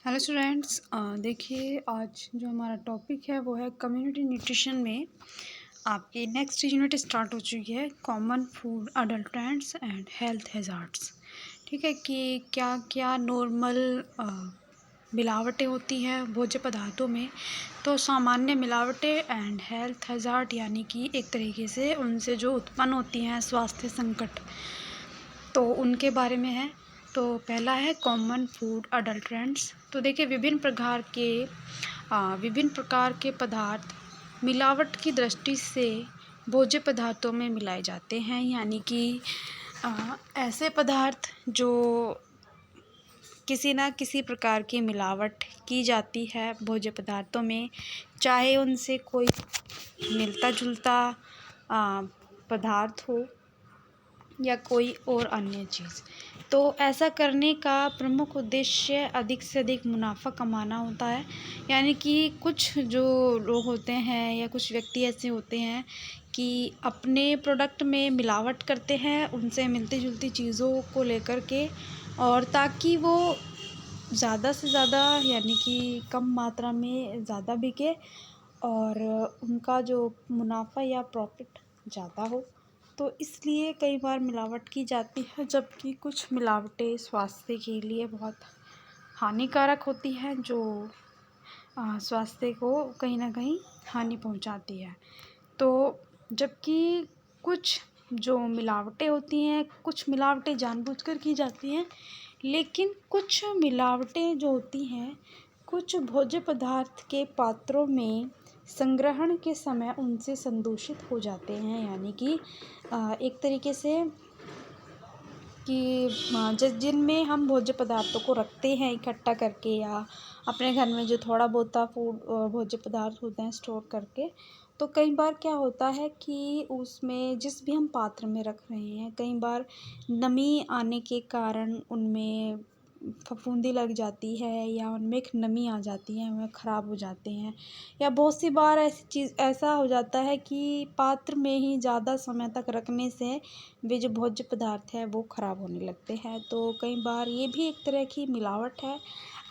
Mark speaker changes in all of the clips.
Speaker 1: Hello students, देखिए आज जो हमारा टॉपिक है वो है कम्युनिटी न्यूट्रिशन में आपकी नेक्स्ट यूनिट स्टार्ट हो चुकी है, common food adult trends and health hazards. ठीक है कि क्या क्या नॉर्मल मिलावटें होती हैं भोज्य पदार्थों में। तो सामान्य मिलावटें एंड हेल्थ हैज़ार्ड यानी कि एक तरीके से उनसे जो उत्पन्न होती हैं स्वास्थ्य संकट, तो उनके बारे में है। तो पहला है कॉमन फूड अडल्ट ट्रेंड्स। तो देखिए विभिन्न प्रकार के पदार्थ मिलावट की दृष्टि से भोज्य पदार्थों में मिलाए जाते हैं, यानी कि ऐसे पदार्थ जो किसी न किसी प्रकार की मिलावट की जाती है भोज्य पदार्थों में, चाहे उनसे कोई मिलता जुलता पदार्थ हो या कोई और अन्य चीज़। तो ऐसा करने का प्रमुख उद्देश्य अधिक से अधिक मुनाफा कमाना होता है। यानी कि कुछ जो लोग होते हैं या कुछ व्यक्ति ऐसे होते हैं कि अपने प्रोडक्ट में मिलावट करते हैं उनसे मिलती जुलती चीज़ों को लेकर के, और ताकि वो ज़्यादा से ज़्यादा यानी कि कम मात्रा में ज़्यादा बिके और उनका जो मुनाफा या प्रॉफिट ज़्यादा हो। तो इसलिए कई बार मिलावट की जाती है, जबकि कुछ मिलावटें स्वास्थ्य के लिए बहुत हानिकारक होती हैं, जो स्वास्थ्य को कहीं ना कहीं हानि पहुंचाती है। तो जबकि कुछ जो मिलावटें होती हैं, कुछ मिलावटें जानबूझकर की जाती हैं, लेकिन कुछ मिलावटें जो होती हैं कुछ भोज्य पदार्थ के पात्रों में संग्रहण के समय उनसे संदूषित हो जाते हैं। यानी कि एक तरीके से कि जिनमें हम भोज्य पदार्थों को रखते हैं इकट्ठा करके, या अपने घर में जो थोड़ा बहुत फूड भोज्य पदार्थ होते हैं स्टोर करके, तो कई बार क्या होता है कि उसमें जिस भी हम पात्र में रख रहे हैं, कई बार नमी आने के कारण उनमें फफूंदी लग जाती है या उनमें एक नमी आ जाती है, वह ख़राब हो जाते हैं। या बहुत सी बार ऐसा हो जाता है कि पात्र में ही ज़्यादा समय तक रखने से वे जो भोज्य पदार्थ है वो ख़राब होने लगते हैं। तो कई बार ये भी एक तरह की मिलावट है।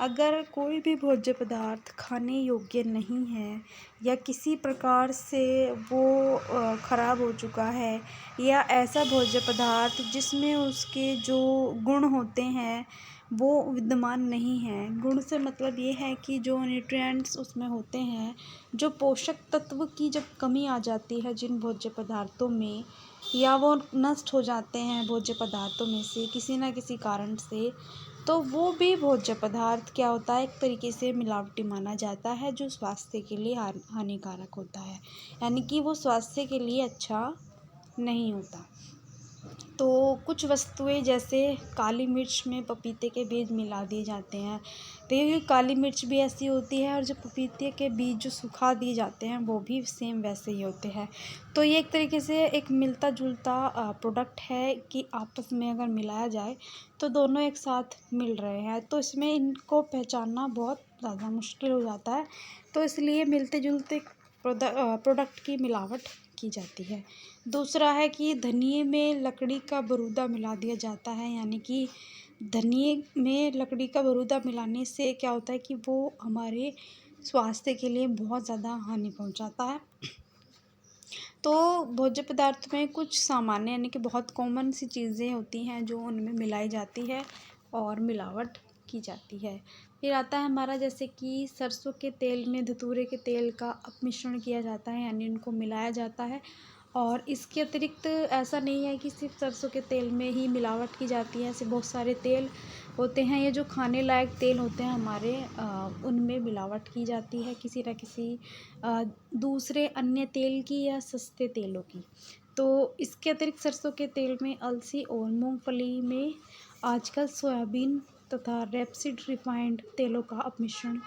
Speaker 1: अगर कोई भी भोज्य पदार्थ खाने योग्य नहीं है या किसी प्रकार से वो ख़राब हो चुका है, या ऐसा भोज्य पदार्थ जिसमें उसके जो गुण होते हैं वो विद्यमान नहीं है। गुण से मतलब ये है कि जो न्यूट्रिएंट्स उसमें होते हैं, जो पोषक तत्व की जब कमी आ जाती है जिन भोज्य पदार्थों में, या वो नष्ट हो जाते हैं भोज्य पदार्थों में से किसी न किसी कारण से, तो वो भी भोज्य पदार्थ क्या होता है, एक तरीके से मिलावटी माना जाता है, जो स्वास्थ्य के लिए हानिकारक होता है। यानी कि वो स्वास्थ्य के लिए अच्छा नहीं होता। तो कुछ वस्तुएं जैसे काली मिर्च में पपीते के बीज मिला दिए जाते हैं, तो ये काली मिर्च भी ऐसी होती है, और जो पपीते के बीज जो सुखा दिए जाते हैं वो भी सेम वैसे ही होते हैं। तो ये एक तरीके से एक मिलता जुलता प्रोडक्ट है कि आपस में अगर मिलाया जाए तो दोनों एक साथ मिल रहे हैं, तो इसमें इनको पहचानना बहुत ज़्यादा मुश्किल हो जाता है। तो इसलिए मिलते जुलते प्रोडक्ट की मिलावट की जाती है। दूसरा है कि धनिए में लकड़ी का बरूदा मिला दिया जाता है। यानी कि धनिए में लकड़ी का बरूदा मिलाने से क्या होता है कि वो हमारे स्वास्थ्य के लिए बहुत ज़्यादा हानि पहुंचाता है। तो भोज्य पदार्थ में कुछ सामान्य यानी कि बहुत कॉमन सी चीज़ें होती हैं जो उनमें मिलाई जाती है और मिलावट की जाती है। फिर आता है हमारा, जैसे कि सरसों के तेल में धतूरे के तेल का अपमिश्रण किया जाता है, यानी उनको मिलाया जाता है। और इसके अतिरिक्त ऐसा नहीं है कि सिर्फ सरसों के तेल में ही मिलावट की जाती है, ऐसे बहुत सारे तेल होते हैं, ये जो खाने लायक तेल होते हैं हमारे, उनमें मिलावट की जाती है किसी न किसी दूसरे अन्य तेल की या सस्ते तेलों की। तो इसके अतिरिक्त सरसों के तेल में अलसी और मूंगफली में आजकल सोयाबीन तथा रेपसीड रिफाइंड तेलों का अपमिश्रण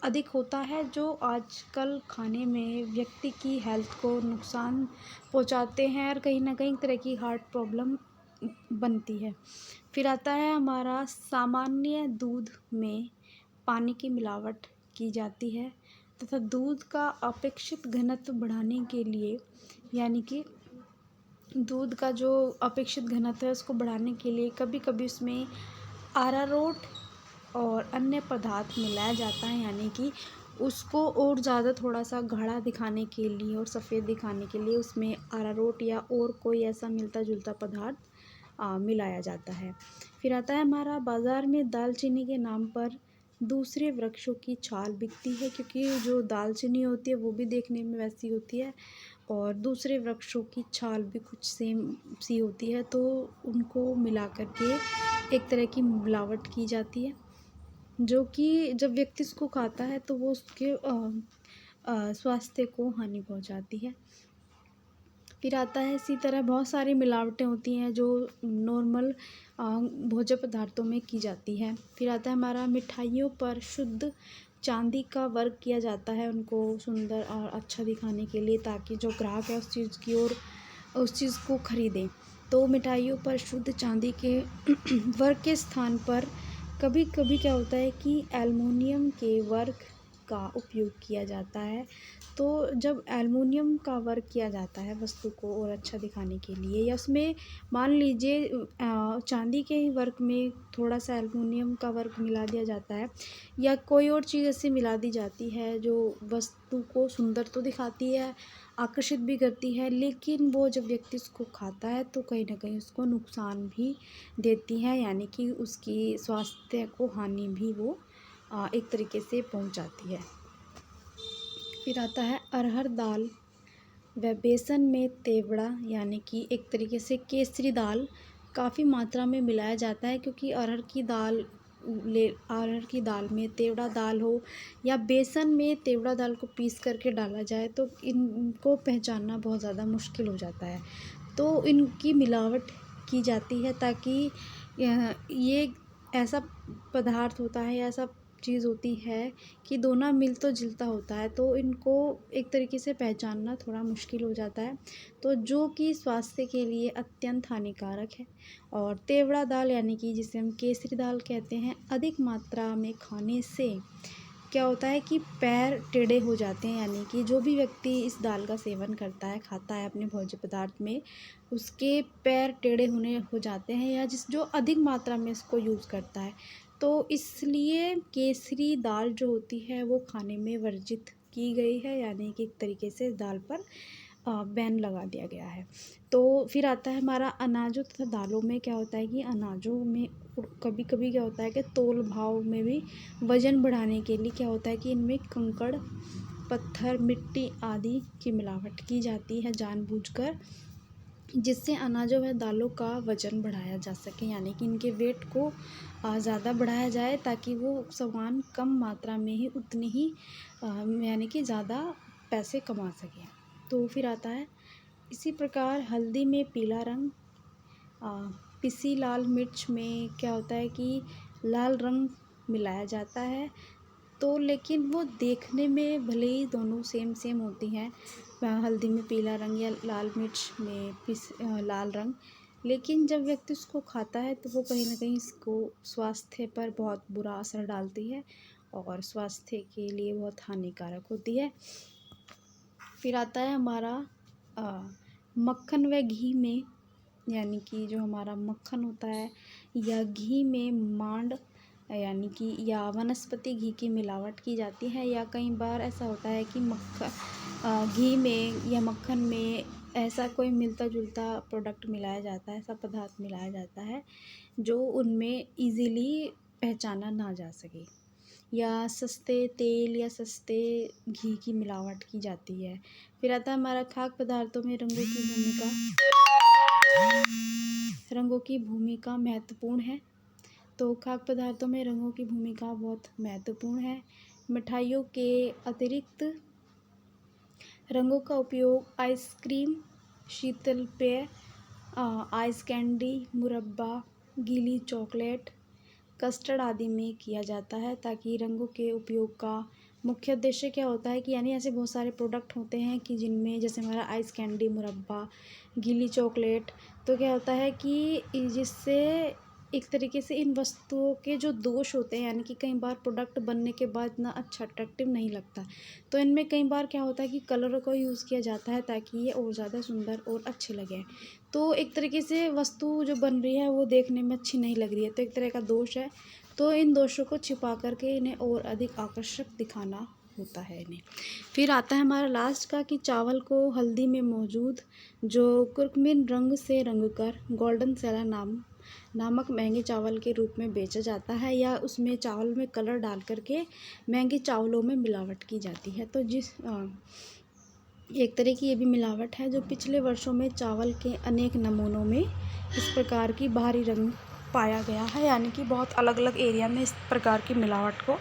Speaker 1: अधिक होता है, जो आजकल खाने में व्यक्ति की हेल्थ को नुकसान पहुंचाते हैं और कहीं ना कहीं तरह की हार्ट प्रॉब्लम बनती है। फिर आता है हमारा, सामान्य दूध में पानी की मिलावट की जाती है तथा दूध का अपेक्षित घनत्व बढ़ाने के लिए, यानी कि दूध का जो अपेक्षित घनत्व है उसको बढ़ाने के लिए कभी कभी उसमें अरारोट और अन्य पदार्थ मिलाया जाता है, यानी कि उसको और ज़्यादा थोड़ा सा गाढ़ा दिखाने के लिए और सफ़ेद दिखाने के लिए उसमें अरारोट या और कोई ऐसा मिलता जुलता पदार्थ मिलाया जाता है। फिर आता है हमारा, बाज़ार में दालचीनी के नाम पर दूसरे वृक्षों की छाल बिकती है, क्योंकि जो दालचीनी होती है वो भी देखने में वैसी होती है और दूसरे वृक्षों की छाल भी कुछ सेम सी होती है, तो उनको मिला कर के एक तरह की मिलावट की जाती है, जो कि जब व्यक्ति इसको खाता है तो वो उसके स्वास्थ्य को हानि पहुंचाती है। फिर आता है इसी तरह बहुत सारी मिलावटें होती हैं जो नॉर्मल भोज्य पदार्थों में की जाती है। फिर आता है हमारा, मिठाइयों पर शुद्ध चांदी का वर्क किया जाता है उनको सुंदर और अच्छा दिखाने के लिए, ताकि जो ग्राहक है उस चीज़ की ओर उस चीज़ को ख़रीदें। तो मिठाइयों पर शुद्ध चांदी के वर्क के स्थान पर कभी कभी क्या होता है कि एल्युमिनियम के वर्क का उपयोग किया जाता है। तो जब एल्युमिनियम का वर्क किया जाता है वस्तु को और अच्छा दिखाने के लिए, या उसमें मान लीजिए चांदी के ही वर्क में थोड़ा सा एल्युमिनियम का वर्क मिला दिया जाता है, या कोई और चीज़ ऐसे मिला दी जाती है जो वस्तु को सुंदर तो दिखाती है, आकर्षित भी करती है, लेकिन वो जब व्यक्ति उसको खाता है तो कहीं ना कहीं उसको नुकसान भी देती है, यानी कि उसकी स्वास्थ्य को हानि भी वो एक तरीके से पहुंचाती है। फिर आता है अरहर दाल व बेसन में तेवड़ा, यानी कि एक तरीके से केसरी दाल काफ़ी मात्रा में मिलाया जाता है, क्योंकि अरहर की दाल में तेवड़ा दाल हो या बेसन में तेवड़ा दाल को पीस करके डाला जाए तो इनको पहचानना बहुत ज़्यादा मुश्किल हो जाता है। तो इनकी मिलावट की जाती है ताकि ये ऐसा पदार्थ होता है, ऐसा चीज़ होती है कि दोनों मिलता जुलता होता है, तो इनको एक तरीके से पहचानना थोड़ा मुश्किल हो जाता है, तो जो कि स्वास्थ्य के लिए अत्यंत हानिकारक है। और तेवड़ा दाल, यानी कि जिसे हम केसरी दाल कहते हैं, अधिक मात्रा में खाने से क्या होता है कि पैर टेढ़े हो जाते हैं, यानी कि जो भी व्यक्ति इस दाल का सेवन करता है, खाता है अपने भोज्य पदार्थ में, उसके पैर टेढ़े होने हो जाते हैं, या जो अधिक मात्रा में इसको यूज़ करता है। तो इसलिए केसरी दाल जो होती है वो खाने में वर्जित की गई है, यानी कि एक तरीके से इस दाल पर बैन लगा दिया गया है। तो फिर आता है हमारा, अनाजों तथा दालों में क्या होता है कि अनाजों में कभी कभी क्या होता है कि तौल भाव में भी वज़न बढ़ाने के लिए क्या होता है कि इनमें कंकड़, पत्थर, मिट्टी आदि की मिलावट की जाती है जानबूझकर, जिससे अनाजों व दालों का वज़न बढ़ाया जा सके, यानी कि इनके वेट को ज़्यादा बढ़ाया जाए, ताकि वो सामान कम मात्रा में ही उतनी ही यानी कि ज़्यादा पैसे कमा सकें। तो फिर आता है इसी प्रकार, हल्दी में पीला रंग, पिसी लाल मिर्च में क्या होता है कि लाल रंग मिलाया जाता है। तो लेकिन वो देखने में भले ही दोनों सेम सेम होती हैं, हल्दी में पीला रंग या लाल मिर्च में लाल रंग, लेकिन जब व्यक्ति उसको खाता है तो वो कहीं ना कहीं इसको स्वास्थ्य पर बहुत बुरा असर डालती है और स्वास्थ्य के लिए बहुत हानिकारक होती है। फिर आता है हमारा मक्खन व घी में, यानी कि जो हमारा मक्खन होता है या घी में मांड, यानी कि या वनस्पति घी की मिलावट की जाती है, या कई बार ऐसा होता है कि घी में या मक्खन में ऐसा कोई मिलता जुलता प्रोडक्ट मिलाया जाता है, ऐसा पदार्थ मिलाया जाता है जो उनमें इजीली पहचाना ना जा सके, या सस्ते तेल या सस्ते घी की मिलावट की जाती है। फिर आता है हमारा, खाद्य पदार्थों में रंगों की भूमिका महत्वपूर्ण है। तो खाद्य पदार्थों में रंगों की भूमिका बहुत महत्वपूर्ण है। मिठाइयों के अतिरिक्त रंगों का उपयोग आइसक्रीम, शीतल पेय, आइस कैंडी, मुरब्बा, गीली चॉकलेट, कस्टर्ड आदि में किया जाता है, ताकि रंगों के उपयोग का मुख्य उद्देश्य क्या होता है कि यानी ऐसे बहुत सारे प्रोडक्ट होते हैं कि जिनमें जैसे हमारा आइस कैंडी, मुरब्बा, गीली चॉकलेट, तो क्या होता है कि जिससे एक तरीके से इन वस्तुओं के जो दोष होते हैं, यानी कि कई बार प्रोडक्ट बनने के बाद इतना अच्छा अट्रैक्टिव नहीं लगता, तो इनमें कई बार क्या होता है कि कलरों का यूज़ किया जाता है ताकि ये और ज़्यादा सुंदर और अच्छे लगे। तो एक तरीके से वस्तु जो बन रही है वो देखने में अच्छी नहीं लग रही है, तो एक तरह का दोष है। तो इन दोषों को छिपा करके इन्हें और अधिक आकर्षक दिखाना होता है इन्हें। फिर आता है हमारा लास्ट का कि चावल को हल्दी में मौजूद जो कुर्कुमिन रंग से रंगकर गोल्डन सेला नामक महंगे चावल के रूप में बेचा जाता है, या उसमें चावल में कलर डाल करके महंगे चावलों में मिलावट की जाती है। तो एक तरह की ये भी मिलावट है जो पिछले वर्षों में चावल के अनेक नमूनों में इस प्रकार की बाहरी रंग पाया गया है, यानी कि बहुत अलग अलग एरिया में इस प्रकार की मिलावट को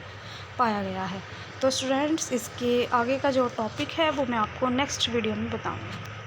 Speaker 1: पाया गया है। तो स्टूडेंट्स, इसके आगे का जो टॉपिक है वो मैं आपको नेक्स्ट वीडियो में बताऊँगी।